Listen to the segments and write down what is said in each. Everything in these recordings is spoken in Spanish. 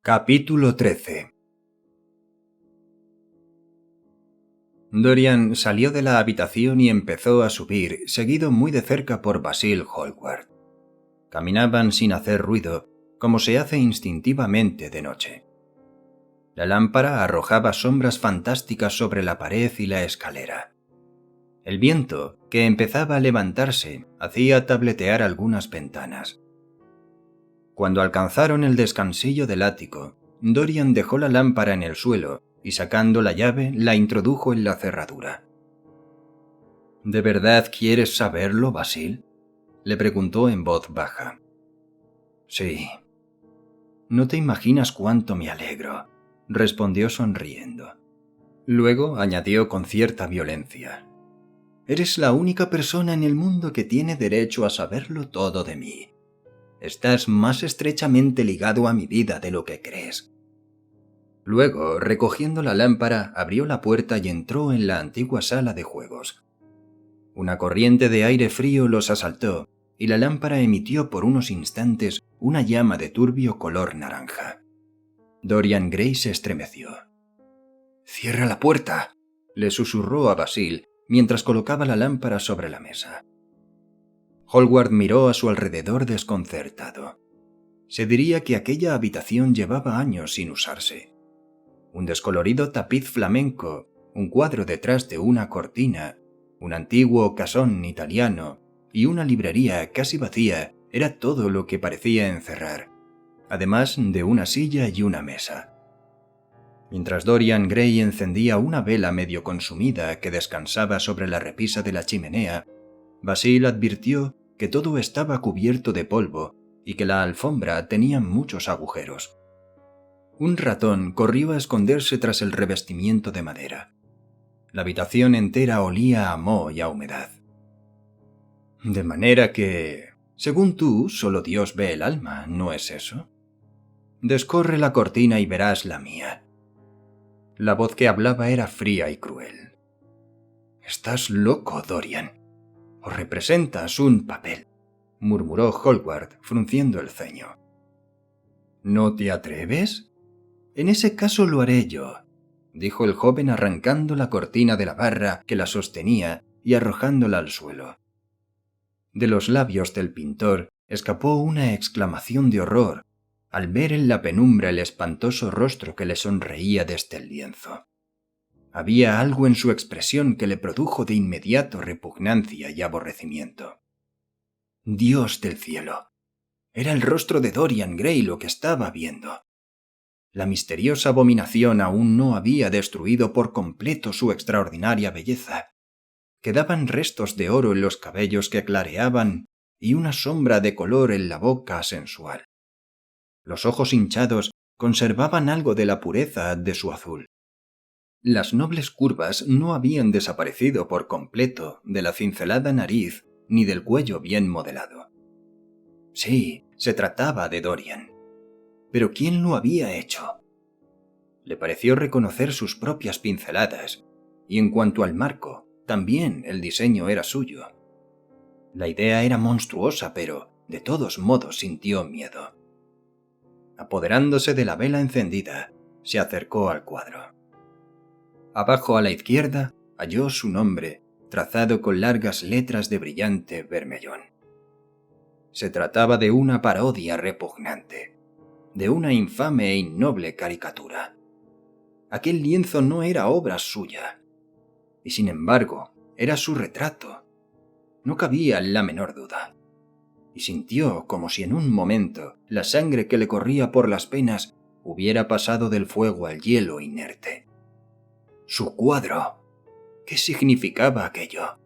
Capítulo 13. Dorian salió de la habitación y empezó a subir, seguido muy de cerca por Basil Hallward. Caminaban sin hacer ruido, como se hace instintivamente de noche. La lámpara arrojaba sombras fantásticas sobre la pared y la escalera. El viento, que empezaba a levantarse, hacía tabletear algunas ventanas. Cuando alcanzaron el descansillo del ático, Dorian dejó la lámpara en el suelo y sacando la llave la introdujo en la cerradura. ¿De verdad quieres saberlo, Basil?, le preguntó en voz baja. Sí. No te imaginas cuánto me alegro, respondió sonriendo. Luego añadió con cierta violencia. Eres la única persona en el mundo que tiene derecho a saberlo todo de mí. Estás más estrechamente ligado a mi vida de lo que crees. Luego, recogiendo la lámpara, abrió la puerta y entró en la antigua sala de juegos. Una corriente de aire frío los asaltó, y la lámpara emitió por unos instantes una llama de turbio color naranja. Dorian Gray se estremeció. «¡Cierra la puerta!», le susurró a Basil, mientras colocaba la lámpara sobre la mesa. Hallward miró a su alrededor desconcertado. Se diría que aquella habitación llevaba años sin usarse. Un descolorido tapiz flamenco, un cuadro detrás de una cortina, un antiguo casón italiano y una librería casi vacía era todo lo que parecía encerrar, además de una silla y una mesa. Mientras Dorian Gray encendía una vela medio consumida que descansaba sobre la repisa de la chimenea, Basil advirtió que todo estaba cubierto de polvo y que la alfombra tenía muchos agujeros. Un ratón corrió a esconderse tras el revestimiento de madera. La habitación entera olía a moho y a humedad. De manera que, según tú, solo Dios ve el alma, ¿no es eso? Descorre la cortina y verás la mía. La voz que hablaba era fría y cruel. Estás loco, Dorian. O representas un papel, murmuró Hallward, frunciendo el ceño. ¿No te atreves? En ese caso lo haré yo, dijo el joven arrancando la cortina de la barra que la sostenía y arrojándola al suelo. De los labios del pintor escapó una exclamación de horror al ver en la penumbra el espantoso rostro que le sonreía desde el lienzo. Había algo en su expresión que le produjo de inmediato repugnancia y aborrecimiento. Dios del cielo. Era el rostro de Dorian Gray lo que estaba viendo. La misteriosa abominación aún no había destruido por completo su extraordinaria belleza. Quedaban restos de oro en los cabellos que clareaban y una sombra de color en la boca sensual. Los ojos hinchados conservaban algo de la pureza de su azul. Las nobles curvas no habían desaparecido por completo de la cincelada nariz ni del cuello bien modelado. Sí, se trataba de Dorian. ¿Pero quién lo había hecho? Le pareció reconocer sus propias pinceladas, y en cuanto al marco, también el diseño era suyo. La idea era monstruosa, pero, de todos modos, sintió miedo. Apoderándose de la vela encendida, se acercó al cuadro. Abajo a la izquierda halló su nombre, trazado con largas letras de brillante vermellón. Se trataba de una parodia repugnante, de una infame e innoble caricatura. Aquel lienzo no era obra suya, y sin embargo era su retrato. No cabía la menor duda, y sintió como si en un momento la sangre que le corría por las venas hubiera pasado del fuego al hielo inerte. Su cuadro. ¿Qué significaba aquello?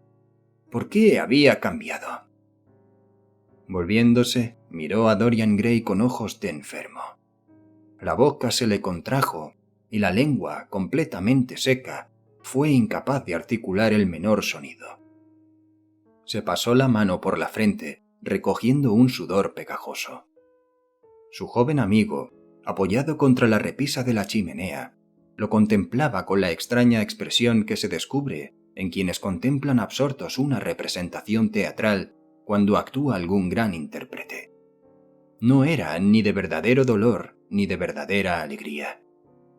¿Por qué había cambiado? Volviéndose, miró a Dorian Gray con ojos de enfermo. La boca se le contrajo y la lengua, completamente seca, fue incapaz de articular el menor sonido. Se pasó la mano por la frente, recogiendo un sudor pegajoso. Su joven amigo, apoyado contra la repisa de la chimenea, lo contemplaba con la extraña expresión que se descubre en quienes contemplan absortos una representación teatral cuando actúa algún gran intérprete. No era ni de verdadero dolor ni de verdadera alegría.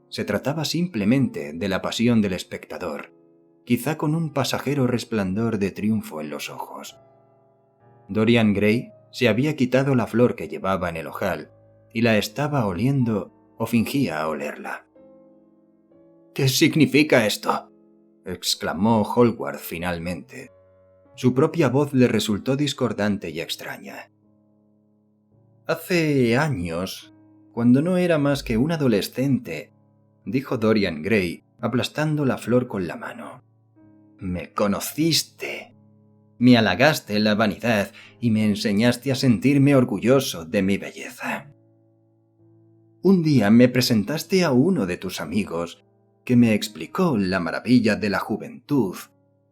Se trataba simplemente de la pasión del espectador, quizá con un pasajero resplandor de triunfo en los ojos. Dorian Gray se había quitado la flor que llevaba en el ojal y la estaba oliendo o fingía olerla. «¿Qué significa esto?», exclamó Hallward finalmente. Su propia voz le resultó discordante y extraña. «Hace años, cuando no era más que un adolescente», dijo Dorian Gray, aplastando la flor con la mano. «Me conociste. Me halagaste la vanidad y me enseñaste a sentirme orgulloso de mi belleza. Un día me presentaste a uno de tus amigos que me explicó la maravilla de la juventud,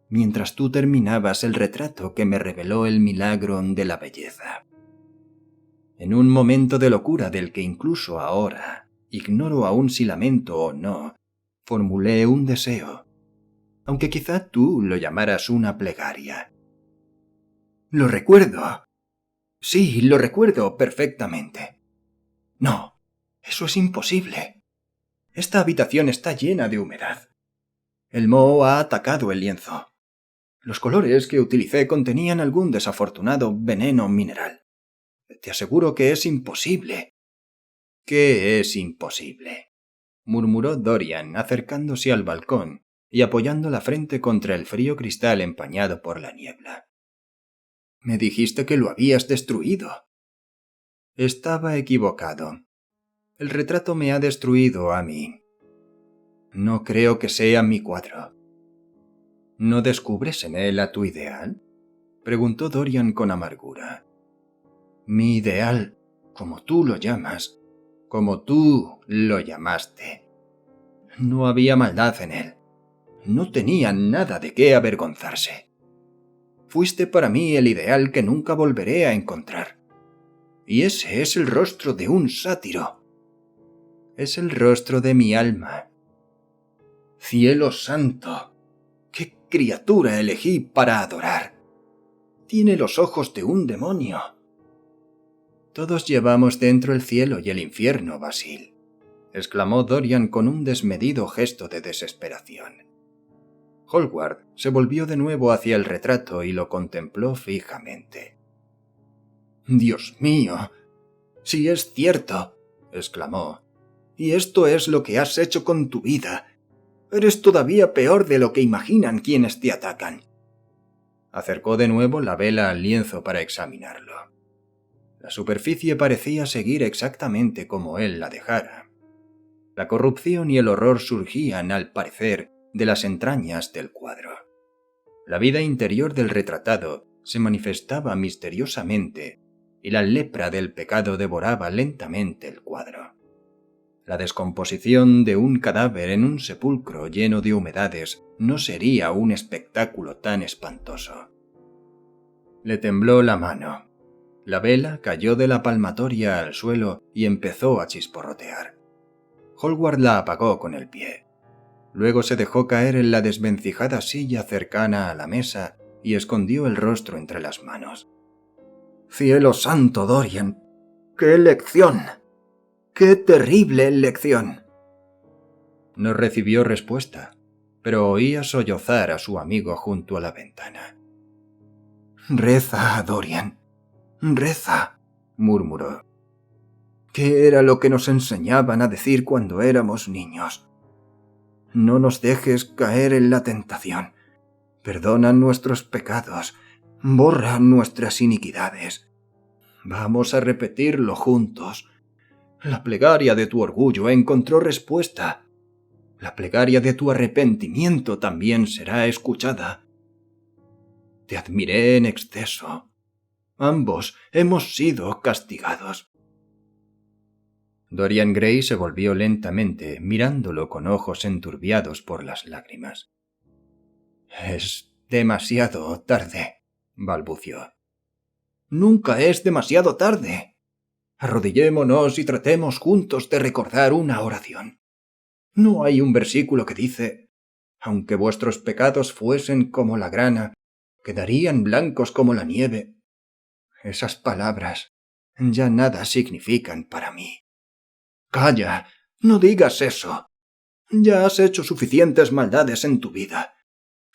mientras tú terminabas el retrato que me reveló el milagro de la belleza. En un momento de locura del que incluso ahora, ignoro aún si lamento o no, formulé un deseo, aunque quizá tú lo llamaras una plegaria. Lo recuerdo. Sí, lo recuerdo perfectamente. No, eso es imposible. Esta habitación está llena de humedad. El moho ha atacado el lienzo. Los colores que utilicé contenían algún desafortunado veneno mineral. Te aseguro que es imposible. ¿Qué es imposible?, murmuró Dorian, acercándose al balcón y apoyando la frente contra el frío cristal empañado por la niebla. Me dijiste que lo habías destruido. Estaba equivocado. El retrato me ha destruido a mí. No creo que sea mi cuadro. ¿No descubres en él a tu ideal?, preguntó Dorian con amargura. Mi ideal, como tú lo llamas, como tú lo llamaste. No había maldad en él. No tenía nada de qué avergonzarse. Fuiste para mí el ideal que nunca volveré a encontrar. Y ese es el rostro de un sátiro. Es el rostro de mi alma. ¡Cielo santo! ¡Qué criatura elegí para adorar! Tiene los ojos de un demonio. Todos llevamos dentro el cielo y el infierno, Basil, exclamó Dorian con un desmedido gesto de desesperación. Hallward se volvió de nuevo hacia el retrato y lo contempló fijamente. «Dios mío, si es cierto», exclamó, «y esto es lo que has hecho con tu vida. Eres todavía peor de lo que imaginan quienes te atacan». Acercó de nuevo la vela al lienzo para examinarlo. La superficie parecía seguir exactamente como él la dejara. La corrupción y el horror surgían, al parecer, de las entrañas del cuadro. La vida interior del retratado se manifestaba misteriosamente y la lepra del pecado devoraba lentamente el cuadro. La descomposición de un cadáver en un sepulcro lleno de humedades no sería un espectáculo tan espantoso. Le tembló la mano. La vela cayó de la palmatoria al suelo y empezó a chisporrotear. Hallward la apagó con el pie. Luego se dejó caer en la desvencijada silla cercana a la mesa y escondió el rostro entre las manos. «¡Cielo santo, Dorian! ¡Qué lección! ¡Qué terrible lección!». No recibió respuesta, pero oía sollozar a su amigo junto a la ventana. «Reza, Dorian, reza», murmuró. «¿Qué era lo que nos enseñaban a decir cuando éramos niños? No nos dejes caer en la tentación. Perdona nuestros pecados. Borra nuestras iniquidades. Vamos a repetirlo juntos. La plegaria de tu orgullo encontró respuesta. La plegaria de tu arrepentimiento también será escuchada. Te admiré en exceso. Ambos hemos sido castigados». Dorian Gray se volvió lentamente, mirándolo con ojos enturbiados por las lágrimas. «Es demasiado tarde», balbució. «Nunca es demasiado tarde. Arrodillémonos y tratemos juntos de recordar una oración. ¿No hay un versículo que dice: aunque vuestros pecados fuesen como la grana, quedarían blancos como la nieve? Esas palabras ya nada significan para mí. Calla, no digas eso. Ya has hecho suficientes maldades en tu vida.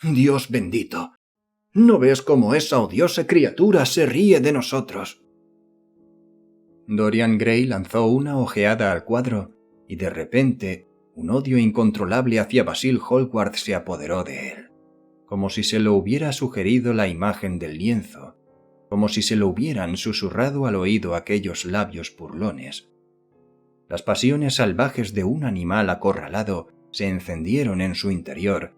Dios bendito, ¿no ves cómo esa odiosa criatura se ríe de nosotros? Dorian Gray lanzó una ojeada al cuadro y de repente un odio incontrolable hacia Basil Hallward se apoderó de él, como si se lo hubiera sugerido la imagen del lienzo, como si se lo hubieran susurrado al oído aquellos labios burlones. Las pasiones salvajes de un animal acorralado se encendieron en su interior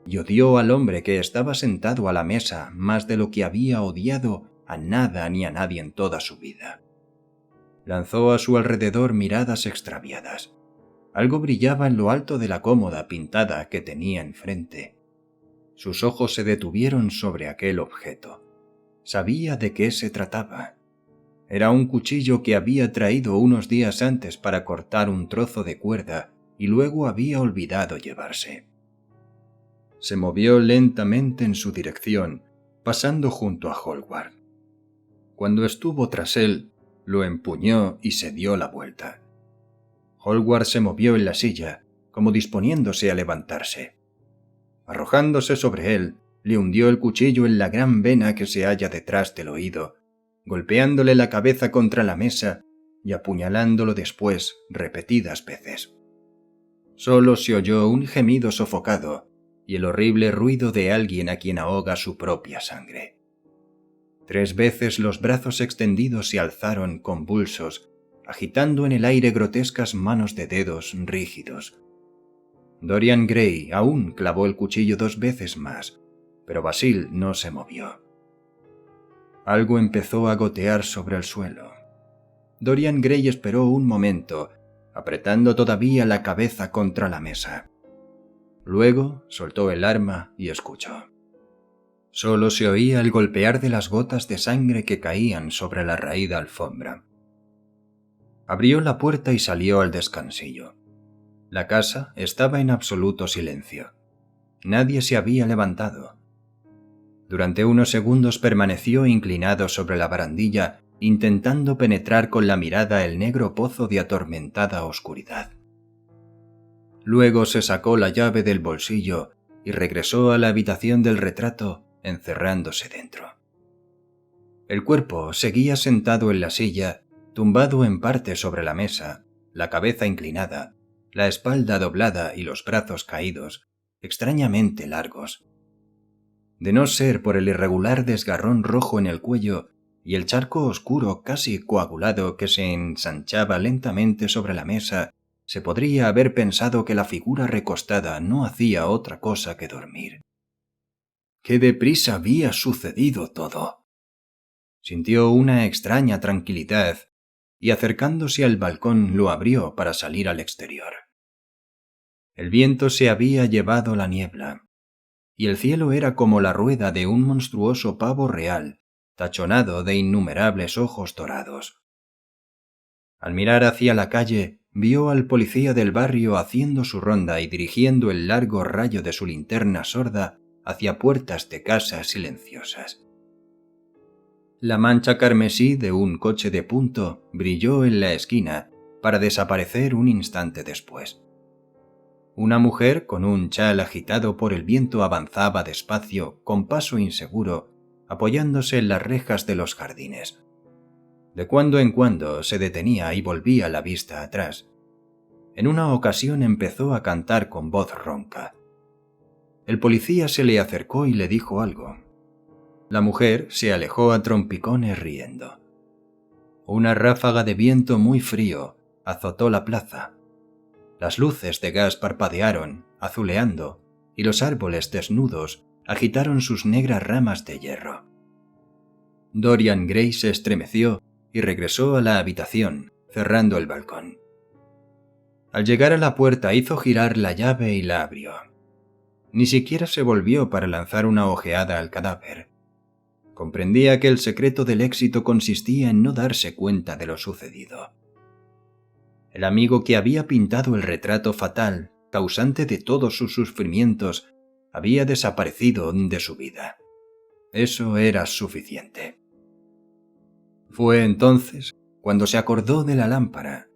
y odió al hombre que estaba sentado a la mesa más de lo que había odiado a nada ni a nadie en toda su vida. Lanzó a su alrededor miradas extraviadas. Algo brillaba en lo alto de la cómoda pintada que tenía enfrente. Sus ojos se detuvieron sobre aquel objeto. Sabía de qué se trataba. Era un cuchillo que había traído unos días antes para cortar un trozo de cuerda y luego había olvidado llevarse. Se movió lentamente en su dirección, pasando junto a Hallward. Cuando estuvo tras él, lo empuñó y se dio la vuelta. Hallward se movió en la silla, como disponiéndose a levantarse. Arrojándose sobre él, le hundió el cuchillo en la gran vena que se halla detrás del oído, golpeándole la cabeza contra la mesa y apuñalándolo después repetidas veces. Solo se oyó un gemido sofocado y el horrible ruido de alguien a quien ahoga su propia sangre. 3 veces los brazos extendidos se alzaron convulsos, agitando en el aire grotescas manos de dedos rígidos. Dorian Gray aún clavó el cuchillo 2 veces más, pero Basil no se movió. Algo empezó a gotear sobre el suelo. Dorian Gray esperó un momento, apretando todavía la cabeza contra la mesa. Luego soltó el arma y escuchó. Solo se oía el golpear de las gotas de sangre que caían sobre la raída alfombra. Abrió la puerta y salió al descansillo. La casa estaba en absoluto silencio. Nadie se había levantado. Durante unos segundos permaneció inclinado sobre la barandilla, intentando penetrar con la mirada el negro pozo de atormentada oscuridad. Luego se sacó la llave del bolsillo y regresó a la habitación del retrato, encerrándose dentro. El cuerpo seguía sentado en la silla, tumbado en parte sobre la mesa, la cabeza inclinada, la espalda doblada y los brazos caídos, extrañamente largos. De no ser por el irregular desgarrón rojo en el cuello y el charco oscuro casi coagulado que se ensanchaba lentamente sobre la mesa, se podría haber pensado que la figura recostada no hacía otra cosa que dormir. ¡Qué deprisa había sucedido todo! Sintió una extraña tranquilidad y acercándose al balcón lo abrió para salir al exterior. El viento se había llevado la niebla, y el cielo era como la rueda de un monstruoso pavo real, tachonado de innumerables ojos dorados. Al mirar hacia la calle, vio al policía del barrio haciendo su ronda y dirigiendo el largo rayo de su linterna sorda hacia puertas de casas silenciosas. La mancha carmesí de un coche de punto brilló en la esquina para desaparecer un instante después. Una mujer con un chal agitado por el viento avanzaba despacio, con paso inseguro, apoyándose en las rejas de los jardines. De cuando en cuando se detenía y volvía la vista atrás. En una ocasión empezó a cantar con voz ronca. El policía se le acercó y le dijo algo. La mujer se alejó a trompicones riendo. Una ráfaga de viento muy frío azotó la plaza. Las luces de gas parpadearon, azuleando, y los árboles desnudos agitaron sus negras ramas de hierro. Dorian Gray se estremeció y regresó a la habitación, cerrando el balcón. Al llegar a la puerta hizo girar la llave y la abrió. Ni siquiera se volvió para lanzar una ojeada al cadáver. Comprendía que el secreto del éxito consistía en no darse cuenta de lo sucedido. El amigo que había pintado el retrato fatal, causante de todos sus sufrimientos, había desaparecido de su vida. Eso era suficiente. Fue entonces cuando se acordó de la lámpara.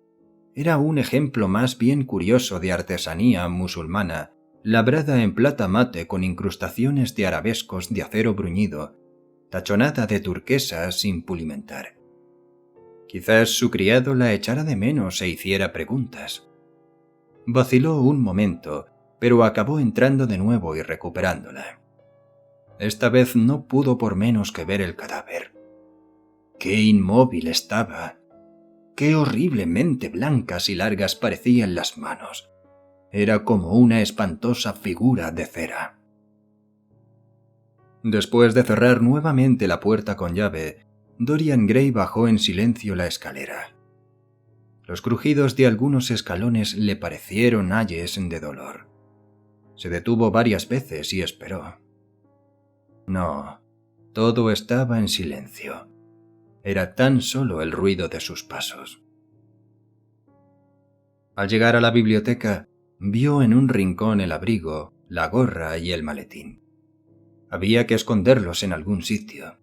Era un ejemplo más bien curioso de artesanía musulmana, labrada en plata mate con incrustaciones de arabescos de acero bruñido, tachonada de turquesa sin pulimentar. Quizás su criado la echara de menos e hiciera preguntas. Vaciló un momento, pero acabó entrando de nuevo y recuperándola. Esta vez no pudo por menos que ver el cadáver. ¡Qué inmóvil estaba! ¡Qué horriblemente blancas y largas parecían las manos! Era como una espantosa figura de cera. Después de cerrar nuevamente la puerta con llave, Dorian Gray bajó en silencio la escalera. Los crujidos de algunos escalones le parecieron ayes de dolor. Se detuvo varias veces y esperó. No, todo estaba en silencio. Era tan solo el ruido de sus pasos. Al llegar a la biblioteca, vio en un rincón el abrigo, la gorra y el maletín. Había que esconderlos en algún sitio.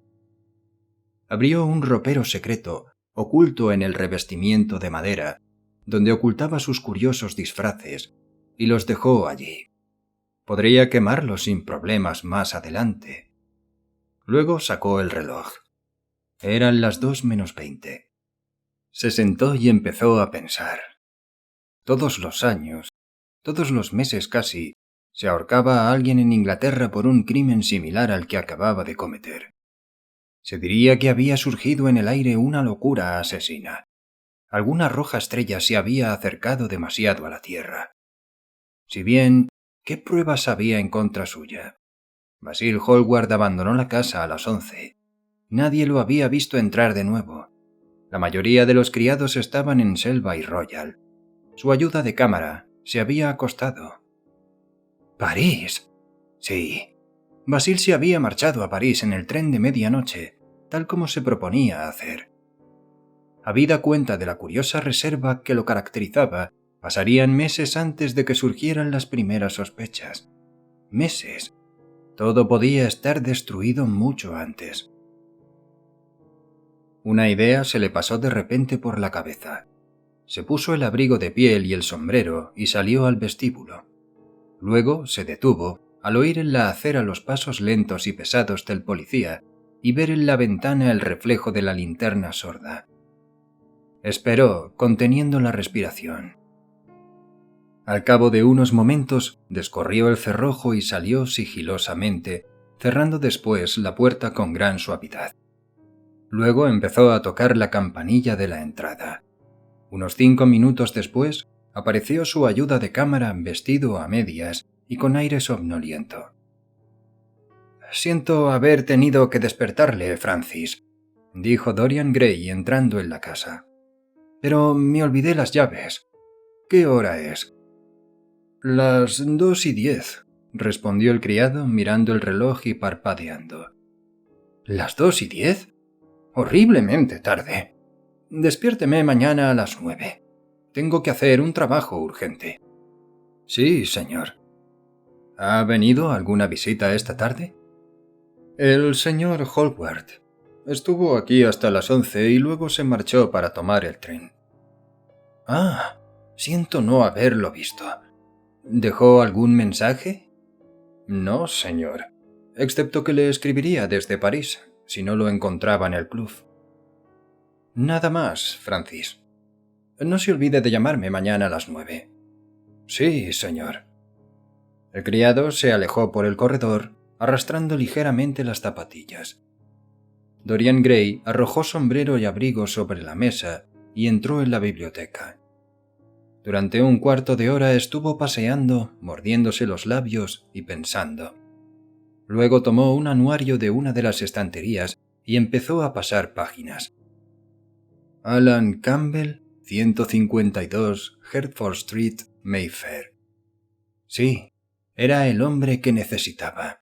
Abrió un ropero secreto, oculto en el revestimiento de madera, donde ocultaba sus curiosos disfraces, y los dejó allí. Podría quemarlos sin problemas más adelante. Luego sacó el reloj. Eran las 2:20. Se sentó y empezó a pensar. Todos los años, todos los meses casi, se ahorcaba a alguien en Inglaterra por un crimen similar al que acababa de cometer. Se diría que había surgido en el aire una locura asesina. Alguna roja estrella se había acercado demasiado a la Tierra. Si bien, ¿qué pruebas había en contra suya? Basil Hallward abandonó la casa a las 11. Nadie lo había visto entrar de nuevo. La mayoría de los criados estaban en Selvage Royal. Su ayuda de cámara se había acostado. ¿París? Sí. Basil se había marchado a París en el tren de medianoche, tal como se proponía hacer. Habida cuenta de la curiosa reserva que lo caracterizaba, pasarían meses antes de que surgieran las primeras sospechas. Meses. Todo podía estar destruido mucho antes. Una idea se le pasó de repente por la cabeza. Se puso el abrigo de piel y el sombrero y salió al vestíbulo. Luego se detuvo al oír en la acera los pasos lentos y pesados del policía y ver en la ventana el reflejo de la linterna sorda. Esperó, conteniendo la respiración. Al cabo de unos momentos, descorrió el cerrojo y salió sigilosamente, cerrando después la puerta con gran suavidad. Luego empezó a tocar la campanilla de la entrada. Unos 5 minutos después, apareció su ayuda de cámara vestido a medias y con aire somnoliento. «Siento haber tenido que despertarle, Francis», dijo Dorian Gray entrando en la casa. «Pero me olvidé las llaves. ¿Qué hora es?» «Las 2:10», respondió el criado mirando el reloj y parpadeando. «¿Las 2:10? Horriblemente tarde. Despiérteme mañana a las 9. Tengo que hacer un trabajo urgente». «Sí, señor». «¿Ha venido alguna visita esta tarde?» «El señor Hallward. Estuvo aquí hasta las 11 y luego se marchó para tomar el tren». «Ah, siento no haberlo visto. ¿Dejó algún mensaje?» «No, señor, excepto que le escribiría desde París, si no lo encontraba en el club». «Nada más, Francis. No se olvide de llamarme mañana a las 9. «Sí, señor». El criado se alejó por el corredor, arrastrando ligeramente las zapatillas. Dorian Gray arrojó sombrero y abrigo sobre la mesa y entró en la biblioteca. Durante un cuarto de hora estuvo paseando, mordiéndose los labios y pensando. Luego tomó un anuario de una de las estanterías y empezó a pasar páginas. Alan Campbell, 152 Hertford Street, Mayfair. Sí, era el hombre que necesitaba.